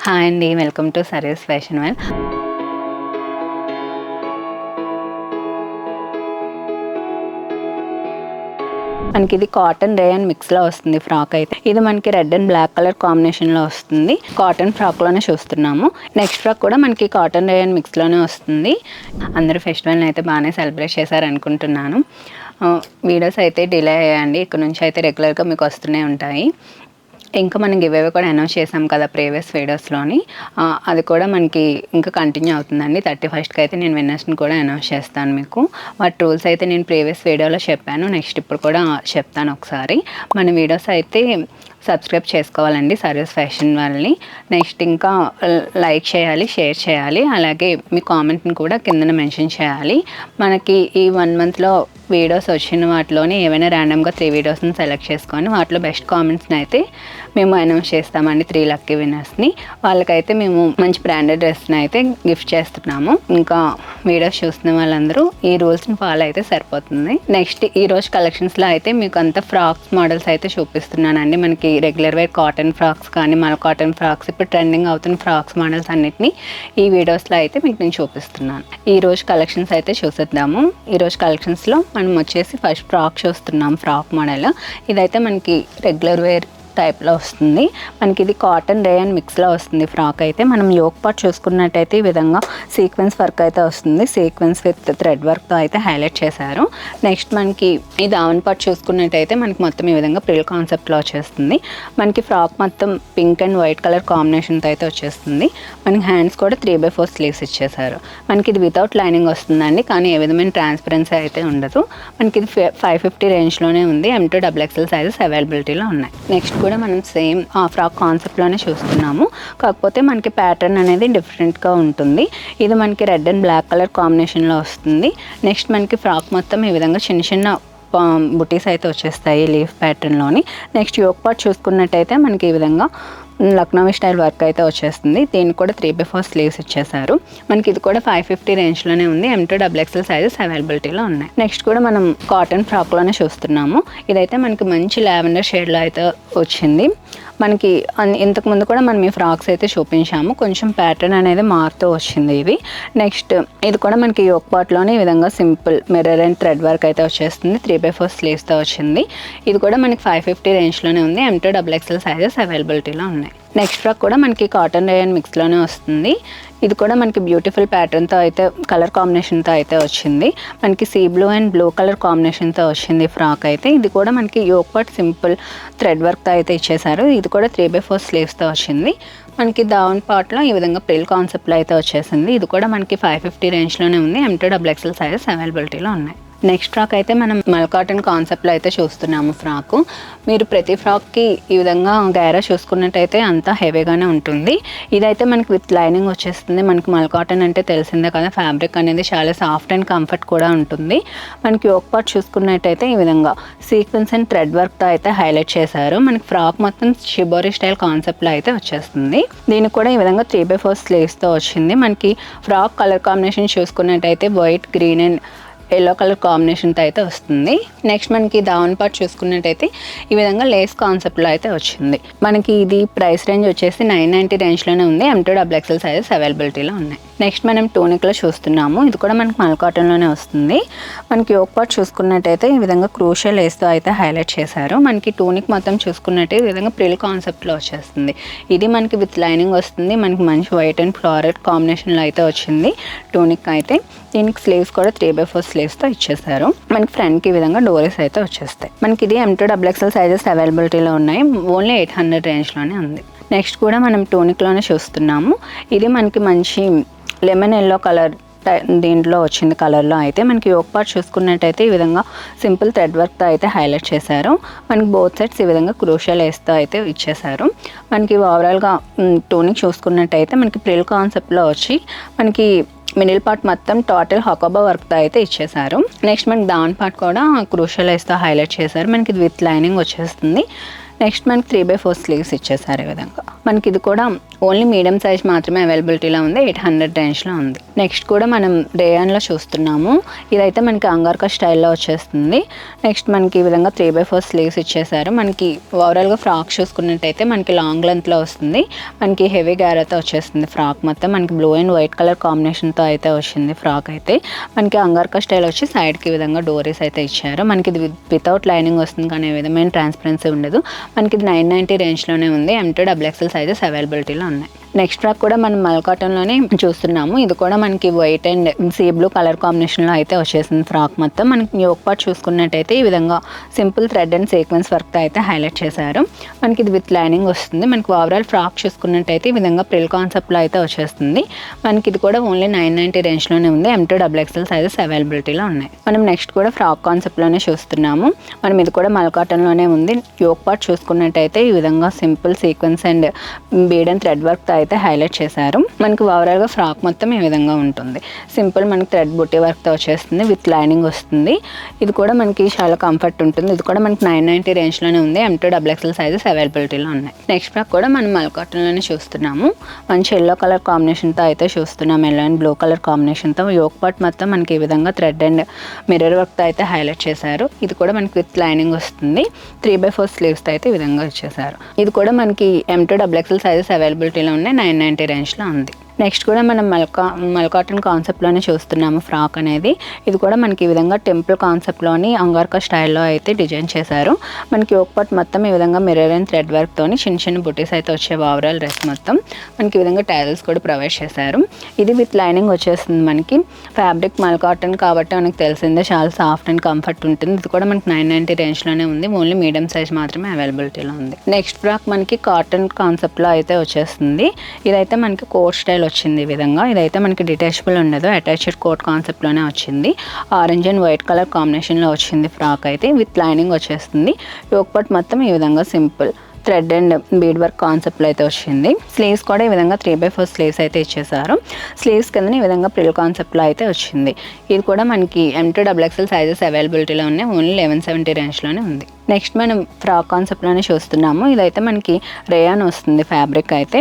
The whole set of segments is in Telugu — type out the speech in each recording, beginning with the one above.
హాయ్ అండి, welcome to service fashion well. మనకి ఇది కాటన్ రేయన్ మిక్స్లో వస్తుంది ఫ్రాక్ అయితే. ఇది మనకి రెడ్ అండ్ బ్లాక్ కలర్ కాంబినేషన్లో వస్తుంది. కాటన్ ఫ్రాక్లోనే చూస్తున్నాము. నెక్స్ట్ ఫ్రాక్ కూడా మనకి కాటన్ రేయన్ మిక్స్లోనే వస్తుంది. అందరూ ఫెస్టివల్ని అయితే బాగానే సెలబ్రేట్ చేశారనుకుంటున్నాను. వీడియోస్ అయితే డిలే అయ్యాయండి. ఇక్కడ నుంచి అయితే రెగ్యులర్గా మీకు వస్తూనే ఉంటాయి. ఇంకా మనం గివేవే కూడా అనౌన్స్ చేసాం కదా ప్రీవియస్ వీడియోస్లోని. అది కూడా మనకి ఇంకా కంటిన్యూ అవుతుందండి. 31st అయితే నేను విన్నర్స్ని కూడా అనౌన్స్ చేస్తాను మీకు. వాటి రూల్స్ అయితే నేను ప్రీవియస్ వీడియోలో చెప్పాను. నెక్స్ట్ ఇప్పుడు కూడా చెప్తాను ఒకసారి. మన వీడియోస్ అయితే సబ్స్క్రైబ్ చేసుకోవాలండి సర్వీస్ ఫ్యాషన్ వాళ్ళని. నెక్స్ట్ ఇంకా లైక్ చేయాలి, షేర్ చేయాలి, అలాగే మీ కామెంట్ని కూడా కిందన మెన్షన్ చేయాలి. మనకి ఈ 1 మంత్లో వీడియోస్ వచ్చిన వాటిలోని ఏవైనా ర్యాండమ్గా 3 వీడియోస్ని సెలెక్ట్ చేసుకొని వాటిలో బెస్ట్ కామెంట్స్ని అయితే మేము అనౌన్స్ చేస్తామండి. 3 లక్కీ విన్నర్స్ని. వాళ్ళకైతే మేము మంచి బ్రాండెడ్ డ్రెస్ని అయితే గిఫ్ట్ చేస్తున్నాము. ఇంకా వీడియోస్ చూస్తున్న వాళ్ళందరూ ఈ రూల్స్ని ఫాలో అయితే సరిపోతుంది. నెక్స్ట్ ఈ రోజు కలెక్షన్స్లో అయితే మీకు అంతా ఫ్రాక్స్ మోడల్స్ అయితే చూపిస్తున్నానండి. మనకి రెగ్యులర్ వేర్ కాటన్ ఫ్రాక్స్ కానీ మల్ కాటన్ ఫ్రాక్స్, ఇప్పుడు ట్రెండింగ్ అవుతున్న ఫ్రాక్స్ మోడల్స్ అన్నిటిని ఈ వీడియోస్లో అయితే మీకు నేను చూపిస్తున్నాను. ఈ రోజు కలెక్షన్స్ అయితే చూసేద్దాము. ఈ రోజు కలెక్షన్స్లో మనం వచ్చేసి ఫస్ట్ ఫ్రాక్ చూస్తున్నాం. ఫ్రాక్ మోడల్ ఇదైతే మనకి రెగ్యులర్ వేర్ టైప్లో వస్తుంది. మనకి ఇది కాటన్ రేయన్ మిక్స్లో వస్తుంది ఫ్రాక్ అయితే. మనం యోక్ పార్ట్ చూసుకున్నట్టయితే ఈ విధంగా సీక్వెన్స్ వర్క్ అయితే వస్తుంది. సీక్వెన్స్ విత్ థ్రెడ్ వర్క్తో అయితే హైలైట్ చేశారు. నెక్స్ట్ మనకి ఈ దావన్ పార్ట్ చూసుకున్నట్టయితే మనకి మొత్తం ఈ విధంగా ప్రిల్ కాన్సెప్ట్లో వచ్చేస్తుంది. మనకి ఫ్రాక్ మొత్తం పింక్ అండ్ వైట్ కలర్ కాంబినేషన్తో అయితే వచ్చేస్తుంది. మనకి హ్యాండ్స్ కూడా 3/4 స్లీవ్స్ ఇచ్చేసారు. మనకి ఇది వితౌట్ లైనింగ్ వస్తుందండి, కానీ ఏ విధమైన ట్రాన్స్పరెన్సీ అయితే ఉండదు. మనకి ఇది 550 రేంజ్లోనే ఉంది. M2 XXL సైజెస్ అవైలబిలిటీలో ఉన్నాయి. నెక్స్ట్ కూడా మనం సేమ్ ఆ ఫ్రాక్ కాన్సెప్ట్లోనే చూస్తున్నాము. కాకపోతే మనకి ప్యాటర్న్ అనేది డిఫరెంట్గా ఉంటుంది. ఇది మనకి రెడ్ అండ్ బ్లాక్ కలర్ కాంబినేషన్లో వస్తుంది. నెక్స్ట్ మనకి ఫ్రాక్ మొత్తం ఈ విధంగా చిన్న చిన్న బుటీస్ అయితే వచ్చేస్తాయి లీఫ్ ప్యాటర్న్లోని. నెక్స్ట్ యోక్ పార్ట్ చూసుకున్నట్టయితే మనకి ఈ విధంగా లక్నోవి స్టైల్ వర్క్ అయితే వచ్చేస్తుంది. దీనికి కూడా 3/4 స్లీవ్స్ ఇచ్చేసారు. మనకి ఇది కూడా 550 రేంజ్లోనే ఉంది. M2 XXL సైజెస్ అవైలబిలిటీలో ఉన్నాయి. నెక్స్ట్ కూడా మనం కాటన్ ఫ్రాక్లోనే చూస్తున్నాము. ఇదైతే మనకి మంచి లావెండర్ షేడ్లో అయితే వచ్చింది. మనకి ఇంతకుముందు కూడా మనం ఈ ఫ్రాక్స్ అయితే చూపించాము. కొంచెం ప్యాటర్న్ అనేది మారుతూ వచ్చింది ఇది. నెక్స్ట్ ఇది కూడా మనకి యోక్ పార్ట్లోనే ఈ విధంగా simple mirror and thread work అయితే వచ్చేస్తుంది. 3/4 స్లీవ్స్తో వచ్చింది. ఇది కూడా మనకి 550 రేంజ్లోనే ఉంది. M2 XXL సైజెస్ అవైలబిలిటీలో ఉన్నాయి. నెక్స్ట్ ఫ్రాక్ కూడా మనకి కాటన్ రేయన్ మిక్స్లోనే వస్తుంది. ఇది కూడా మనకి బ్యూటిఫుల్ ప్యాటర్న్తో అయితే కలర్ కాంబినేషన్తో అయితే వచ్చింది. మనకి sea blue and blue colour కాంబినేషన్తో వచ్చింది ఫ్రాక్ అయితే. ఇది కూడా మనకి యోక్ పార్ట్ సింపుల్ థ్రెడ్ వర్క్తో అయితే ఇచ్చేసారు. ఇది కూడా 3/4 స్లీవ్స్తో వచ్చింది. మనకి దావన్ పార్ట్లో ఈ విధంగా ప్రిల్ కాన్సెప్ట్లో అయితే వచ్చేసింది. ఇది కూడా మనకి 550 రేంజ్లోనే ఉంది. M2 XXL సైజెస్ అవైలబిలిటీలో ఉన్నాయి. నెక్స్ట్ ఫ్రాక్ అయితే మనం మల్ కాటన్ కాన్సెప్ట్లో అయితే చూస్తున్నాము ఫ్రాకు. మీరు ప్రతి ఫ్రాక్కి ఈ విధంగా గైరా చూసుకున్నట్టయితే అంతా హెవీగానే ఉంటుంది. ఇదైతే మనకి విత్ లైనింగ్ వచ్చేస్తుంది. మనకి మల్ కాటన్ అంటే తెలిసిందే కదా, ఫ్యాబ్రిక్ అనేది చాలా సాఫ్ట్ అండ్ కంఫర్ట్ కూడా ఉంటుంది. మనకి యోక్ పార్ట్ చూసుకున్నట్టయితే ఈ విధంగా సీక్వెన్స్ అండ్ థ్రెడ్ వర్క్తో అయితే హైలైట్ చేశారు. మనకి ఫ్రాక్ మొత్తం షిబోరి స్టైల్ కాన్సెప్ట్లో అయితే వచ్చేస్తుంది. దీనికి కూడా ఈ విధంగా 3/4 స్లీవ్స్తో వచ్చింది. మనకి ఫ్రాక్ కలర్ కాంబినేషన్ చూసుకున్నట్టయితే white, green and yellow colour కాంబినేషన్తో అయితే వస్తుంది. నెక్స్ట్ మనకి దావన్ పార్ట్ చూసుకున్నట్టయితే ఈ విధంగా లేస్ కాన్సెప్ట్లో అయితే వచ్చింది. మనకి ఇది ప్రైస్ రేంజ్ వచ్చేసి 990 రేంజ్లోనే ఉంది. M2 XXL సైజెస్ అవైలబిలిటీలో ఉన్నాయి. నెక్స్ట్ మనం టూనిక్లో చూస్తున్నాము. ఇది కూడా మనకి మల్ కాటన్లోనే వస్తుంది. మనకి యోక్ పార్ట్ చూసుకున్నట్టయితే ఈ విధంగా క్రూషియల్ లేస్తో అయితే హైలైట్ చేశారు. మనకి టూనిక్ మొత్తం చూసుకున్నట్టే ఈ విధంగా ప్రిల్ కాన్సెప్ట్లో వచ్చేస్తుంది. ఇది మనకి విత్ లైనింగ్ వస్తుంది. మనకి మంచి వైట్ అండ్ ఫ్లోరల్ కాంబినేషన్లో అయితే వచ్చింది టూనిక్ అయితే. దీనికి స్లీవ్స్ కూడా 3/4 స్లీవ్స్తో ఇచ్చేసారు. మనకి ఫ్రంట్కి ఈ విధంగా డోరీస్ అయితే వచ్చేస్తాయి. మనకి ఇది M2 XXL సైజెస్ అవైలబిలిటీలో ఉన్నాయి. ఓన్లీ 800 రేంజ్లోనే ఉంది. నెక్స్ట్ కూడా మనం టూనిక్లోనే చూస్తున్నాము. ఇది మనకి మంచి లెమన్ ఎల్లో కలర్ దీంట్లో వచ్చింది కలర్లో అయితే. మనకి యోక్ పార్ట్ చూసుకున్నట్టయితే ఈ విధంగా సింపుల్ థ్రెడ్ వర్క్తో అయితే హైలైట్ చేశారు. మనకి బోత్ సైడ్స్ ఈ విధంగా క్రూషియల్ లేస్తో అయితే ఇచ్చేసారు. మనకి ఓవరాల్గా టూనిక్ చూసుకున్నట్టయితే మనకి ప్రిల్ కాన్సెప్ట్లో వచ్చి మనకి మిడిల్ పార్ట్ మొత్తం టోటల్ హకోబా వర్క్తో అయితే ఇచ్చేసారు. నెక్స్ట్ మనకి దావన్ పార్ట్ కూడా క్రూషియల్ లేస్తో హైలైట్ చేశారు. మనకి ఇది విత్ లైనింగ్ వచ్చేస్తుంది. నెక్స్ట్ మనకి 3/4 స్లీవ్స్ ఇచ్చేసారు ఈ విధంగా. మనకి ఇది కూడా ఓన్లీ మీడియం సైజ్ మాత్రమే అవైలబిలిటీలో ఉంది, 800 రేంజ్లో ఉంది. నెక్స్ట్ కూడా మనం రేయాన్లో చూస్తున్నాము. ఇదైతే మనకి అంగార్కా స్టైల్లో వచ్చేస్తుంది. నెక్స్ట్ మనకి ఈ విధంగా 3/4 స్లీవ్స్ ఇచ్చేసారు. మనకి ఓవరాల్గా ఫ్రాక్ చూసుకున్నట్టయితే మనకి లాంగ్ లెంత్లో వస్తుంది. మనకి హెవీ గ్యారతో వచ్చేస్తుంది ఫ్రాక్ మొత్తం. మనకి బ్లూ అండ్ వైట్ కలర్ కాంబినేషన్తో అయితే వచ్చింది ఫ్రాక్ అయితే. మనకి అంగార్కా స్టైల్ వచ్చి సైడ్కి ఈ విధంగా డోరీస్ అయితే ఇచ్చారు. మనకి ఇది వితౌట్ లైనింగ్ వస్తుంది కానీ ఏ విధమైన ట్రాన్స్పరెన్సీ ఉండదు. మనకి ఇది 990 రేంజ్లోనే ఉంది. M2 XXL సైజెస్ అవైలబిలిటీలో ఉన్నాయి. నెక్స్ట్ ఫ్రాక్ కూడా మనం మల్ కాటన్లోనే చూస్తున్నాము. ఇది కూడా మనకి white and sea blue colour కాంబినేషన్లో అయితే వచ్చేసింది ఫ్రాక్ మొత్తం. మనకి యోక్ పార్ట్ చూసుకున్నట్టయితే ఈ విధంగా సింపుల్ థ్రెడ్ అండ్ సీక్వెన్స్ వర్క్తో అయితే హైలైట్ చేశారు. మనకి ఇది విత్ లైనింగ్ వస్తుంది. మనకి ఓవరాల్ ఫ్రాక్ చూసుకున్నట్టయితే ఈ విధంగా ప్రిల్ కాన్సెప్ట్లో అయితే వచ్చేస్తుంది. మనకి ఇది కూడా ఓన్లీ 990 రేంజ్లోనే ఉంది. M2 XXL సైజెస్ అవైలబిలిటీలో ఉన్నాయి. మనం నెక్స్ట్ కూడా ఫ్రాక్ కాన్సెప్ట్లోనే చూస్తున్నాము. మనం ఇది కూడా మల్ కాటన్లోనే ఉంది. యోక్ పార్ట్ చూసుకున్నట్టయితే ఈ విధంగా simple sequence and bead and thread వర్క్తో అయితే హైలైట్ చేశారు. మనకి ఓవరాల్గా ఫ్రాక్ మొత్తం ఈ విధంగా ఉంటుంది. సింపుల్ మనకి థ్రెడ్ బుట్టి వర్క్తో వచ్చేస్తుంది, విత్ లైనింగ్ వస్తుంది. ఇది కూడా మనకి చాలా కంఫర్ట్ ఉంటుంది. ఇది కూడా మనకి 990 రేంజ్లోనే ఉంది. M2 XXL సైజెస్ అవైలబిలిటీలో ఉన్నాయి. నెక్స్ట్ ఫ్రాక్ కూడా మనం మల్ కాటన్లోనే చూస్తున్నాము. మంచి ఎల్లో కలర్ కాంబినేషన్తో అయితే చూస్తున్నాము. ఎల్లో అండ్ బ్లూ కలర్ కాంబినేషన్తో యోక్ పార్ట్ మొత్తం మనకి ఈ విధంగా థ్రెడ్ అండ్ మిర్రర్ వర్క్తో అయితే హైలైట్ చేశారు. ఇది కూడా మనకి విత్ లైనింగ్ వస్తుంది. 3/4 స్లీవ్స్తో అయితే ఈ విధంగా ఇచ్చేసారు. ఇది కూడా మనకి M2 XXL సైజెస్ అవైలబిలిటీలో ఉన్నాయి. 990 రేంజ్లో ఉంది. నెక్స్ట్ కూడా మనం మల్ కాటన్ కాన్సెప్ట్లోనే చూస్తున్నాము ఫ్రాక్ అనేది. ఇది కూడా మనకి ఈ విధంగా టెంపుల్ కాన్సెప్ట్లోని అంగార్కా స్టైల్లో అయితే డిజైన్ చేశారు. మనకి యోక్ పార్ట్ మొత్తం ఈ విధంగా మిర్రర్ అండ్ థ్రెడ్ వర్క్తోని చిన్న చిన్న బుటీస్ అయితే వచ్చే ఓవరాల్ డ్రెస్ మొత్తం. మనకి ఈ విధంగా టైల్స్ కూడా ప్రొవైడ్ చేశారు. ఇది విత్ లైనింగ్ వచ్చేస్తుంది. మనకి ఫ్యాబ్రిక్ మల్ కాటన్ కాబట్టి మనకి తెలిసిందే చాలా సాఫ్ట్ అండ్ కంఫర్ట్ ఉంటుంది. ఇది కూడా మనకి 990 రేంజ్లోనే ఉంది. ఓన్లీ మీడియం సైజ్ మాత్రమే అవైలబిలిటీలో ఉంది. నెక్స్ట్ ఫ్రాక్ మనకి కాటన్ కాన్సెప్ట్లో అయితే వచ్చేస్తుంది. ఇదైతే మనకి కోట్ స్టైల్ వచ్చింది. ఈ విధంగా ఇదైతే మనకి డిటాచబుల్ ఉండదు, అటాచ్డ్ కోట్ కాన్సెప్ట్లోనే వచ్చింది. ఆరెంజ్ అండ్ వైట్ కలర్ కాంబినేషన్లో వచ్చింది ఫ్రాక్ అయితే. విత్ లైనింగ్ వచ్చేస్తుంది. యోక్ పార్ట్ మొత్తం ఈ విధంగా simple thread and bead work కాన్సెప్ట్లో అయితే వచ్చింది. స్లీవ్స్ కూడా ఈ విధంగా 3/4 స్లీవ్స్ అయితే ఇచ్చేసారు. స్లీవ్స్ కింద ఈ విధంగా ప్రిల్ కాన్సెప్ట్లో అయితే వచ్చింది. ఇది కూడా మనకి M2 XXL సైజెస్ అవైలబిలిటీలో ఉన్నాయి. ఓన్లీ 1170 రేంజ్లోనే ఉంది. నెక్స్ట్ మనం ఫ్రాక్ కాన్సెప్ట్లోనే చూస్తున్నాము. ఇదైతే మనకి రేయాన్ వస్తుంది ఫ్యాబ్రిక్ అయితే.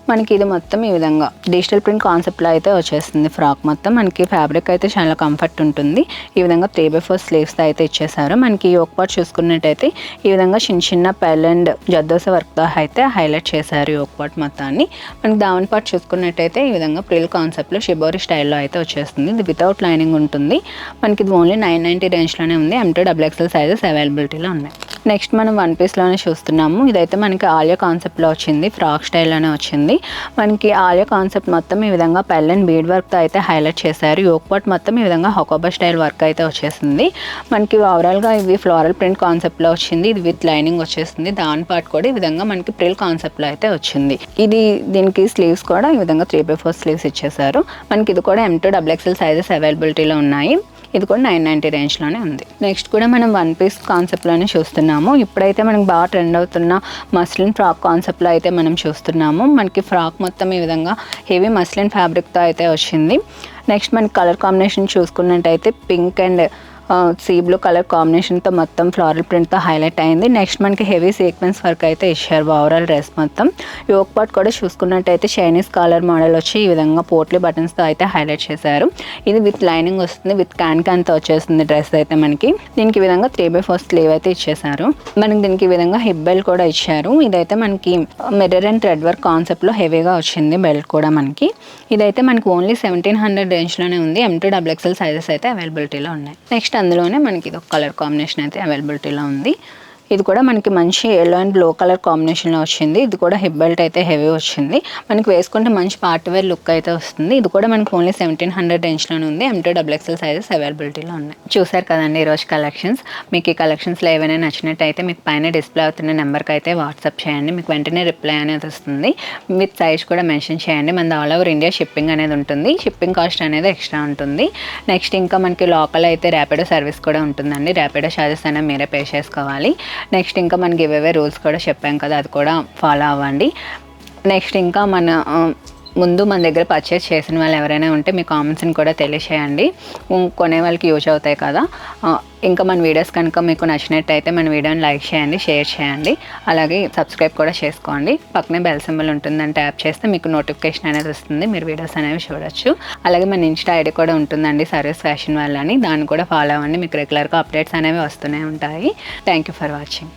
మనకి ఇది మొత్తం ఈ విధంగా డిజిటల్ ప్రింట్ కాన్సెప్ట్లో అయితే వచ్చేస్తుంది ఫ్రాక్ మొత్తం. మనకి ఫ్యాబ్రిక్ అయితే చాలా కంఫర్ట్ ఉంటుంది. ఈ విధంగా 3/4 స్లీవ్స్తో అయితే ఇచ్చేసారు. మనకి యోక్ పార్ట్ చూసుకున్నట్టయితే ఈ విధంగా చిన్న చిన్న పెల్ అండ్ జద్దోస వర్క్తో అయితే హైలైట్ చేశారు యోక్ పార్ట్ మొత్తాన్ని. మనకి దావన్ పార్ట్ చూసుకున్నట్టయితే ఈ విధంగా ప్రిల్ కాన్సెప్ట్లో షిబోరి స్టైల్లో అయితే వచ్చేస్తుంది. ఇది వితౌట్ లైనింగ్ ఉంటుంది. మనకి ఇది ఓన్లీ 990 రేంజ్లోనే ఉంది. M2 XXL సైజెస్ అవైలబిలిటీలో ఉన్నాయి. నెక్స్ట్ మనం వన్ పీస్లోనే చూస్తున్నాము. ఇదైతే మనకి ఆలియా కాన్సెప్ట్లో వచ్చింది, ఫ్రాక్ స్టైల్లోనే వచ్చింది. మనకి ఆలియా కాన్సెప్ట్ మొత్తం ఈ విధంగా పెల్ అండ్ బీడ్ వర్క్తో అయితే హైలైట్ చేశారు. యోక్ పార్ట్ మొత్తం ఈ విధంగా హకోబా స్టైల్ వర్క్ అయితే వచ్చేసింది. మనకి ఓవరాల్గా ఇవి ఫ్లోరల్ ప్రింట్ కాన్సెప్ట్లో వచ్చింది. ఇది విత్ లైనింగ్ వచ్చేస్తుంది. దాని పార్ట్ కూడా ఈ విధంగా మనకి ప్రిల్ కాన్సెప్ట్లో అయితే వచ్చింది. దీనికి స్లీవ్స్ కూడా ఈ విధంగా 3/4 స్లీవ్స్ ఇచ్చేసారు. మనకి ఇది కూడా M2 XXL సైజెస్ అవైలబిలిటీలో ఉన్నాయి. ఇది కూడా 990 రేంజ్లోనే ఉంది. నెక్స్ట్ కూడా మనం వన్ పీస్ కాన్సెప్ట్లోనే చూస్తున్నాము. ఇప్పుడైతే మనకి బాగా ట్రెండ్ అవుతున్న మస్లిన్ ఫ్రాక్ కాన్సెప్ట్లో అయితే మనం చూస్తున్నాము. మనకి ఫ్రాక్ మొత్తం ఈ విధంగా హెవీ మస్లిన్ ఫ్యాబ్రిక్తో అయితే వచ్చింది. నెక్స్ట్ మనకి కలర్ కాంబినేషన్ చూసుకున్నట్టయితే pink and sea blue colour కాంబినేషన్తో మొత్తం ఫ్లోరల్ ప్రింట్తో హైలైట్ అయింది. నెక్స్ట్ మనకి హెవీ సీక్వెన్స్ వర్క్ అయితే ఇచ్చారు ఓవరాల్ డ్రెస్ మొత్తం. యోక్ పార్ట్ కూడా చూసుకున్నట్టయితే చైనీస్ కాలర్ మోడల్ వచ్చి ఈ విధంగా పోట్లీ బటన్స్తో అయితే హైలైట్ చేశారు. ఇది విత్ లైనింగ్ వస్తుంది, విత్ క్యాన్తో వచ్చేస్తుంది డ్రెస్ అయితే మనకి. దీనికి ఈ విధంగా 3/4 స్లీవ్ అయితే ఇచ్చేసారు. మనకి దీనికి ఈ విధంగా హిప్ బెల్ట్ కూడా ఇచ్చారు. ఇదైతే మనకి మిర్రర్ అండ్ థ్రెడ్ వర్క్ కాన్సెప్ట్లో హెవీగా వచ్చింది బెల్ట్ కూడా మనకి. ఇదైతే మనకి ఓన్లీ 1700 రేంజ్లోనే ఉంది. M2 XXL సైజెస్ అయితే అవైలబిలిటీలో ఉన్నాయి. నెక్స్ట్ అందులోనే మనకి ఇది ఒక కలర్ కాంబినేషన్ అయితే అవైలబిలిటీలో ఉంది. ఇది కూడా మనకి మంచి ఎల్లో అండ్ బ్లూ కలర్ కాంబినేషన్లో వచ్చింది. ఇది కూడా హిప్ బెల్ట్ అయితే హెవీ వచ్చింది. మనకి వేసుకుంటే మంచి పార్టీ వేర్ లుక్ అయితే వస్తుంది. ఇది కూడా మనకి ఓన్లీ 1700 రేంజ్లోనే ఉంది. M2 XXL సైజెస్ అవైలబిలిటీలో ఉన్నాయి. చూసారు కదండి ఈరోజు కలెక్షన్స్. మీకు ఈ కలెక్షన్స్లో ఏవైనా నచ్చినట్టయితే మీకు పైన డిస్ప్లే అవుతున్న నెంబర్కి అయితే వాట్సాప్ చేయండి. మీకు వెంటనే రిప్లై అనేది వస్తుంది. విత్ సైజ్ కూడా మెన్షన్ చేయండి. మనది ఆల్ ఓవర్ ఇండియా షిప్పింగ్ అనేది ఉంటుంది. షిప్పింగ్ కాస్ట్ అనేది ఎక్స్ట్రా ఉంటుంది. నెక్స్ట్ ఇంకా మనకి లోకల్ అయితే ర్యాపిడో సర్వీస్ కూడా ఉంటుందండి. ర్యాపిడో ఛార్జెస్ అయినా మీరే పే చేసుకోవాలి. నెక్స్ట్ ఇంకా మనకి ఇవేవే రూల్స్ కూడా చెప్పాం కదా, అది కూడా ఫాలో అవ్వండి. నెక్స్ట్ ఇంకా మన ముందు మన దగ్గర పర్చేస్ చేసిన వాళ్ళు ఎవరైనా ఉంటే మీ కామెంట్స్ని కూడా తెలియచేయండి, కొనే వాళ్ళకి యూజ్ అవుతాయి కదా. ఇంకా మన వీడియోస్ కనుక మీకు నచ్చినట్టయితే మన వీడియోని లైక్ చేయండి, షేర్ చేయండి, అలాగే సబ్స్క్రైబ్ కూడా చేసుకోండి. పక్కనే బెల్ సింబల్ ఉంటుందని ట్యాప్ చేస్తే మీకు నోటిఫికేషన్ అనేది వస్తుంది, మీరు వీడియోస్ అనేవి చూడొచ్చు. అలాగే మన ఇన్స్టా ఐడి కూడా ఉంటుందండి, సర్వీస్ ఫ్యాషన్ వాళ్ళని, దాన్ని కూడా ఫాలో అవ్వండి, మీకు రెగ్యులర్గా అప్డేట్స్ అనేవి వస్తూనే ఉంటాయి. Thank you for watching.